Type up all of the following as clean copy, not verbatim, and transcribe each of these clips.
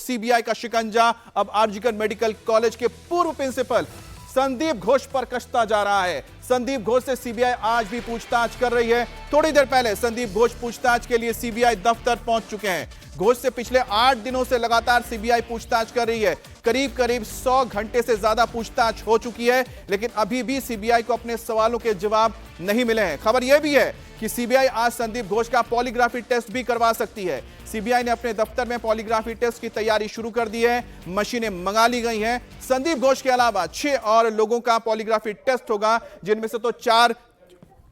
CBI का शिकंजा अब आरजीकर मेडिकल कॉलेज के पूर्व प्रिंसिपल संदीप घोष पर कसता जा रहा है। संदीप घोष से सीबीआई आज भी पूछताछ कर रही है। थोड़ी देर पहले संदीप घोष पूछताछ के लिए सीबीआई दफ्तर पहुंच चुके हैं। घोष से पिछले 8 दिनों से लगातार सीबीआई पूछताछ कर रही है। करीब करीब 100 घंटे से ज्यादा पूछताछ हो चुकी है, लेकिन अभी भी सीबीआई को अपने सवालों के जवाब नहीं मिले हैं। खबर यह भी है कि सीबीआई आज संदीप घोष का पॉलीग्राफी टेस्ट भी करवा सकती है। सीबीआई ने अपने दफ्तर में पॉलीग्राफी टेस्ट की तैयारी शुरू कर दी है। मशीनें मंगा ली गई हैं। संदीप घोष के अलावा 6 और लोगों का पॉलीग्राफी टेस्ट होगा, जिनमें से तो 4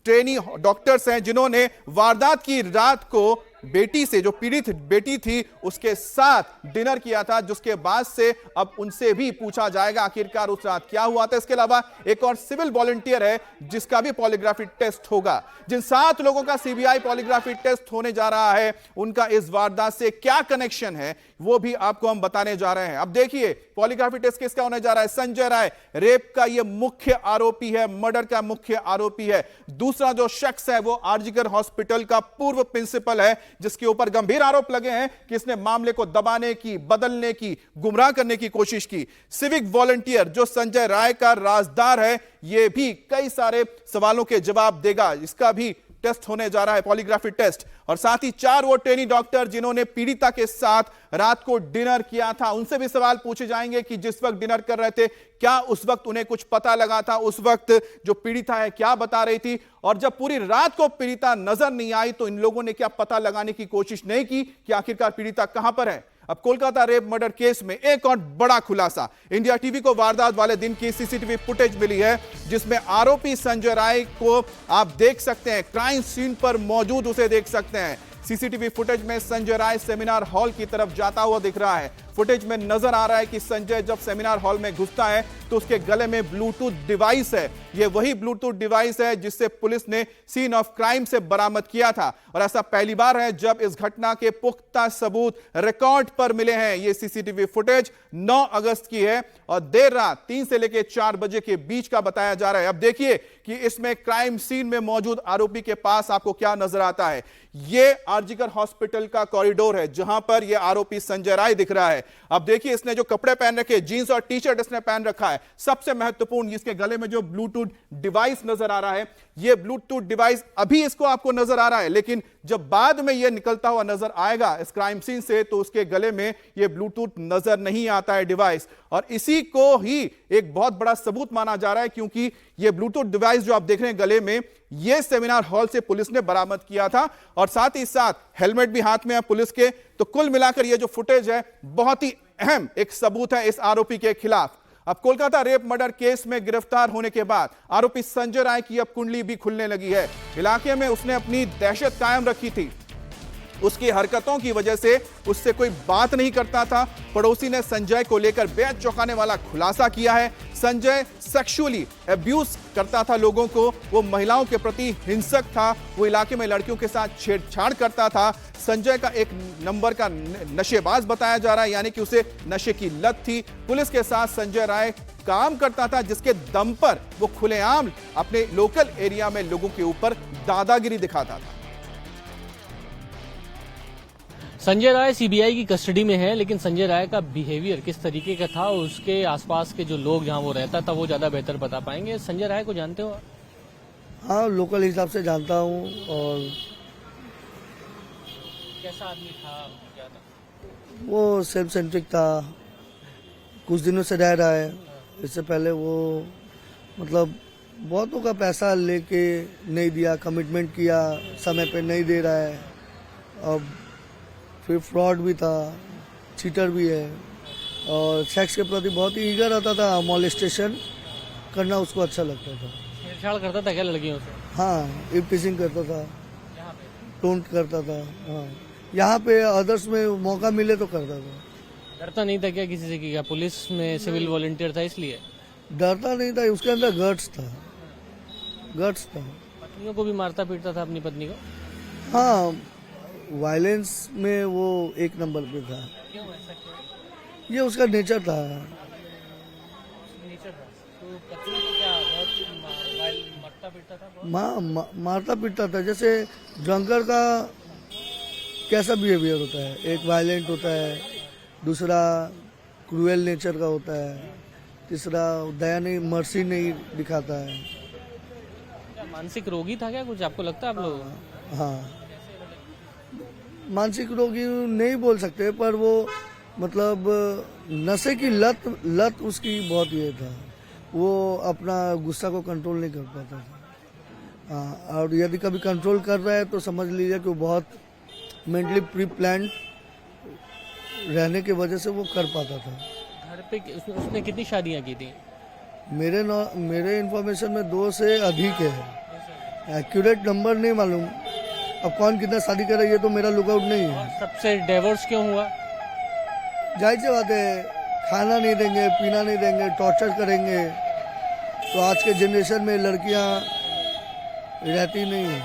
ट्रेनी डॉक्टर्स हैं जिन्होंने वारदात की रात को बेटी से, जो पीड़ित बेटी थी, उसके साथ डिनर किया था, जिसके बाद से अब उनसे भी पूछा जाएगा आखिरकार उस रात क्या हुआ था। इसके अलावा एक और सिविल वॉलंटियर है जिसका भी पॉलीग्राफी टेस्ट होगा। जिन 7 लोगों का सीबीआई पॉलीग्राफी टेस्ट होने जा रहा है, उनका इस वारदात से क्या कनेक्शन है वो भी आपको हम बताने जा रहे हैं। अब देखिए पॉलीग्राफी टेस्ट किसका होने जा रहा है। संजय राय रेप का ये मुख्य आरोपी है, मर्डर का मुख्य आरोपी है। दूसरा जो शख्स है वो आरजीकर हॉस्पिटल का पूर्व प्रिंसिपल है, जिसके ऊपर गंभीर आरोप लगे हैं कि इसने मामले को दबाने की, बदलने की, गुमराह करने की कोशिश की। सिविक वॉलंटियर जो संजय राय का राजदार है, यह भी कई सारे सवालों के जवाब देगा। इसका भी टेस्ट होने जा रहा है, पॉलीग्राफी टेस्ट। और साथ ही 4 वो ट्रेनी डॉक्टर जिन्होंने पीड़िता के साथ रात को डिनर किया था, उनसे भी सवाल पूछे जाएंगे कि जिस वक्त डिनर कर रहे थे, क्या उस वक्त उन्हें कुछ पता लगा था, उस वक्त जो पीड़िता है क्या बता रही थी, और जब पूरी रात को पीड़िता नजर नहीं आई तो इन लोगों ने क्या पता लगाने की कोशिश नहीं की कि आखिरकार पीड़िता कहां पर है। अब कोलकाता रेप मर्डर केस में एक और बड़ा खुलासा। इंडिया टीवी को वारदात वाले दिन की सीसीटीवी फुटेज मिली है, जिसमें आरोपी संजय राय को आप देख सकते हैं, क्राइम सीन पर मौजूद उसे देख सकते हैं। सीसीटीवी फुटेज में संजय राय सेमिनार हॉल की तरफ जाता हुआ दिख रहा है। फुटेज में नजर आ रहा है कि संजय जब सेमिनार हॉल में घुसता है तो उसके गले में ब्लूटूथ डिवाइस है। यह वही ब्लूटूथ डिवाइस है जिससे पुलिस ने सीन ऑफ क्राइम से बरामद किया था, और ऐसा पहली बार है जब इस घटना के पुख्ता सबूत रिकॉर्ड पर मिले हैं। यह सीसीटीवी फुटेज 9 अगस्त की है और देर रात 3 से लेकर 4 बजे के बीच का बताया जा रहा है। अब देखिए कि इसमें क्राइम सीन में मौजूद आरोपी के पास आपको क्या नजर आता है। यह आरजीकर हॉस्पिटल का कॉरिडोर है जहां पर यह आरोपी संजय राय दिख रहा है। अब देखिए इसने जो कपड़े पहन रखे, जींस और टी शर्ट इसने पहन रखा है। सबसे महत्वपूर्ण, इसके गले में जो ब्लूटूथ डिवाइस नजर आ रहा है, यह ब्लूटूथ डिवाइस अभी इसको आपको नजर आ रहा है, लेकिन जब बाद में यह निकलता हुआ नजर आएगा इस क्राइम सीन से तो उसके गले में यह ब्लूटूथ नजर नहीं आता है डिवाइस। और इसी को ही एक बहुत बड़ा सबूत माना जा रहा है, क्योंकि यह ब्लूटूथ डिवाइस जो आप देख रहे हैं गले में, यह सेमिनार हॉल से पुलिस ने बरामद किया था, और साथ ही साथ हेलमेट भी हाथ में है पुलिस के। तो कुल मिलाकर यह जो फुटेज है बहुत ही अहम एक सबूत है इस आरोपी के खिलाफ। अब कोलकाता रेप मर्डर केस में गिरफ्तार होने के बाद आरोपी संजय राय की अब कुंडली भी खुलने लगी है। इलाके में उसने अपनी दहशत कायम रखी थी। उसकी हरकतों की वजह से उससे कोई बात नहीं करता था। पड़ोसी ने संजय को लेकर बेहद चौंकाने वाला खुलासा किया है। संजय सेक्सुअली अब्यूज करता था लोगों को, वो महिलाओं के प्रति हिंसक था, वो इलाके में लड़कियों के साथ छेड़छाड़ करता था। संजय का एक नंबर का नशेबाज बताया जा रहा है, यानी कि उसे नशे की लत थी। पुलिस के साथ संजय राय काम करता था, जिसके दम पर वो खुलेआम अपने लोकल एरिया में लोगों के ऊपर दादागिरी दिखाता था। संजय राय सीबीआई की कस्टडी में है, लेकिन संजय राय का बिहेवियर किस तरीके का था, उसके आसपास के जो लोग जहां वो रहता था वो ज्यादा बेहतर बता पाएंगे। संजय राय को जानते हो? हाँ, लोकल हिसाब से जानता हूँ। और कैसा आदमी था, क्या था? वो सेल्फ सेंट्रिक था, कुछ दिनों से रह रहा है। इससे पहले वो मतलब बहुतों का पैसा लेके नहीं दिया, कमिटमेंट किया, समय पे नहीं दे रहा है। अब फिर फ्रॉड भी था, चीटर भी है, और सेक्स के प्रति बहुत ही ईगर रहता था। मॉलेस्टेशन करना उसको अच्छा लगता था। छेड़छाड़ करता था क्या लड़कियों से? हाँ, इव टीजिंग करता था, टोंट करता था। हाँ, यहाँ पे अदर्स में मौका मिले तो करता था। डरता नहीं था क्या किसी से? क्या पुलिस में सिविल वॉलंटियर था इसलिए डरता नहीं था? उसके अंदर गट्स था, गट्स था। पत्नियों को भी मारता पीटता था, अपनी पत्नी को? हाँ, वायलेंस में वो एक नंबर पे था। क्यों ऐसा क्यों? ये उसका नेचर था। नेचर था तो पत्नी को क्या बहुत मारता पीटता था? मारता पीटता था। जैसे ड्रंकर का कैसा बिहेवियर होता है, एक वायलेंट होता है, दूसरा क्रूएल नेचर का होता है, तीसरा दया नहीं, मर्सी नहीं दिखाता है। क्या मानसिक रोगी था क्या कुछ, आपको लगता है आप लोग? हाँ, मानसिक रोगी नहीं बोल सकते, पर वो मतलब नशे की लत उसकी बहुत ये था, वो अपना गुस्सा को कंट्रोल नहीं कर पाता था। हाँ, और यदि कभी कंट्रोल कर रहा है तो समझ लीजिए कि वो बहुत मेंटली प्री प्लान रहने की वजह से वो कर पाता था। घर पे उसने कितनी शादियां की थी? मेरे इन्फॉर्मेशन में 2 से अधिक है, एक्यूरेट नंबर नहीं मालूम। अब कौन कितना शादी कर रहा है ये तो मेरा लुकआउट नहीं है। सबसे डिवोर्स क्यों हुआ? जाहिर सी बात है, खाना नहीं देंगे, पीना नहीं देंगे, टॉर्चर करेंगे, तो आज के जनरेशन में लड़कियां रहती नहीं है।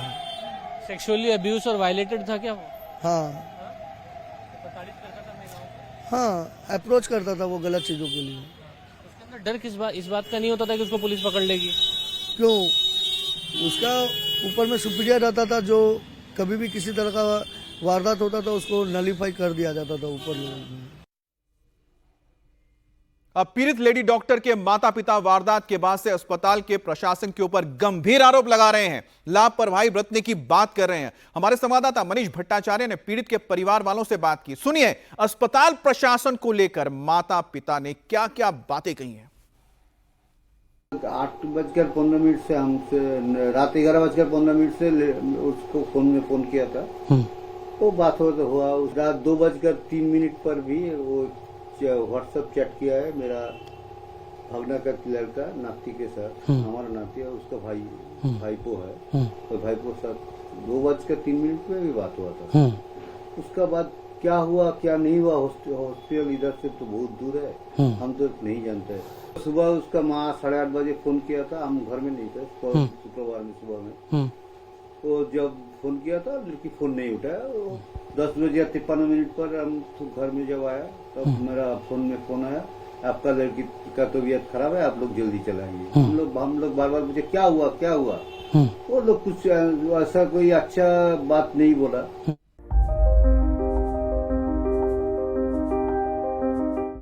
सेक्सुअली अब्यूज और वायलेटेड था क्या वो? हाँ हाँ, अप्रोच करता था वो गलत चीज़ों के लिए। उसके अंदर डर इस बात का नहीं होता था कि उसको पुलिस पकड़ लेगी? क्यों? उसका ऊपर में सुपीरियर रहता था, जो कभी भी किसी तरह का वारदात होता था उसको नलीफाई कर दिया जाता था ऊपर लोगों में। अब पीड़ित लेडी डॉक्टर के माता पिता वारदात के बाद से अस्पताल के प्रशासन के ऊपर गंभीर आरोप लगा रहे हैं, लापरवाही बरतने की बात कर रहे हैं। हमारे संवाददाता मनीष भट्टाचार्य ने पीड़ित के परिवार वालों से बात की। सुनिए अस्पताल प्रशासन को लेकर माता पिता ने क्या क्या बातें कही हैं। 8:15 से हमसे रात 11:15 से उसको फोन किया था। वो बात हुआ रात 2:03 पर भी वो व्हाट्सएप चैट किया है मेरा भागना का लड़का नाती के साथ। हमारा नाती है, उसका भाईपो है, तो भाईपो साथ 2:03 पे भी बात हुआ था। उसका बाद क्या हुआ क्या नहीं हुआ, हॉस्पिटल इधर से तो बहुत दूर है, हम तो नहीं जानते। सुबह उसका माँ 8:30 बजे फोन किया था, हम घर में नहीं थे, शुक्रवार में सुबह में। तो जब फोन किया था लड़की फोन नहीं उठाया। 10:53 पर हम घर में जब आया तब मेरा फोन में फोन आया, आपका लड़की का तबीयत खराब है, आप लोग जल्दी चलाएंगे। हम लोग बार बार पूछे क्या हुआ। वो लोग कुछ ऐसा कोई अच्छा बात नहीं बोला।